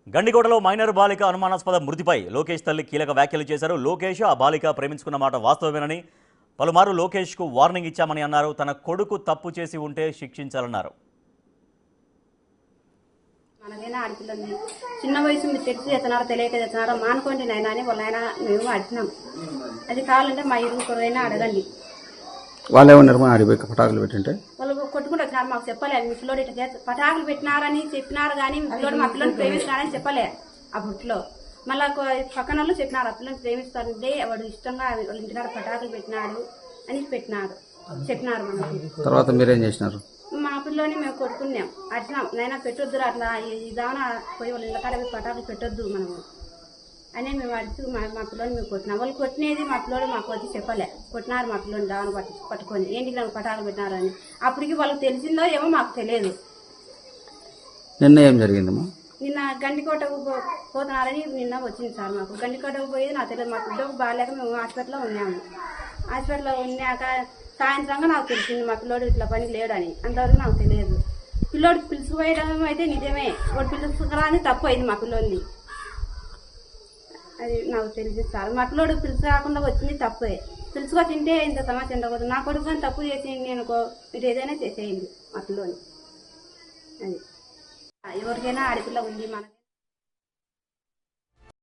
గండికోటలో minor బాలిక అనుమానాస్పద మృతిపై లోకేష్ తల్లి కీలక వ్యాఖ్యలు చేశారు. లోకేష్ ఆ బాలిక ప్రేమించుకున్న మాట వాస్తవమేనని, పలుమారు లోకేష్కు వార్నింగ్ ఇచ్చామని అన్నారు. తన కొడుకు తప్పు చేసి ఉంటే శిక్షించాలన్నారు. మనకైనా ఆడపిల్లని చిన్న వయసు మీరు తెలిసి ఎత్తనారో తెలియక ఎత్తనారో మానుకోండి నాయన అని వాళ్ళ ఆయన మేము అడిగినాం. అది కావాలంటే మా ఇరుగురైనా అడగండి. వాళ్ళు ఏమన్నారు? ఆడిపోయి పటాకులు పెట్టింటే వాళ్ళు కొట్టుకుంటూ వచ్చినారు. మాకు చెప్పలేదు మీ పిల్లోడు ఇట్లా పటాకులు పెట్టినారని చెప్పినారు, కానీ మీ పిల్లోడు మా పిల్లని ప్రేమిస్తున్నారని చెప్పలే. ఆ బుట్లో మళ్ళా పక్కన వాళ్ళు చెప్పినారు ఆ పిల్లని ప్రేమిస్తారంటే వాడు ఇష్టంగా వాళ్ళ ఇంటికాడ పటాకులు పెట్టినాడు అని చెప్పినారు మనకి. తర్వాత మీరేం చేసినారు? మా పిల్లోని మేము కొట్టుకున్నాం, అడిచినాం నైనా పెట్టొద్దురా అట్లా ఇదాన పోయి వాళ్ళ ఇళ్ళకాడ పటాకులు పెట్టొద్దు మనము అని మేము అడిచి మా పిల్లోని మేము కొట్టినాం. వాళ్ళు కొట్టినది మా పిల్లోడు మాకు వచ్చి చెప్పలే. కొట్టినారు మా పిల్లోని దావన పట్టుకొని ఏంటి నాకు పటాకులు పెట్టినారు అని. అప్పటికి వాళ్ళకి తెలిసిందో ఏమో మాకు తెలియదు. నిన్న ఏం జరిగిందమ్మా? నిన్న గండికోటకు పోతున్నారని నిన్న వచ్చింది సార్. మాకు గండికోటకు పోయేది నాకు తెలియదు. మా పిల్లలకు బాగాలేక మేము హాస్పిటల్లో ఉన్నాము. హాస్పిటల్లో ఉన్నాక సాయంత్రంగా నాకు తెలిసింది మా పిల్లోడు ఇట్లా పని లేడని. అంతవరకు నాకు తెలియదు. పిల్లోడికి పిలుచుకుపోయడం అయితే నిజమే, వాడు పిలుచుకురాని తప్పు అయింది మా పిల్లోని. అది నాకు తెలిసింది సార్. మా పిల్లోడు పిలుచు రాకుండా వచ్చింది తప్పే. పిలుచుకో తింటే ఇంత సమస్య ఉండకూడదు. నా కొడుకు కానీ తప్పు చేసేయండి, నేను మీరు ఏదైనా చేసేయండి మా పిల్లోని. అది ఎవరికైనా ఆడపిల్ల ఉంది మనకి.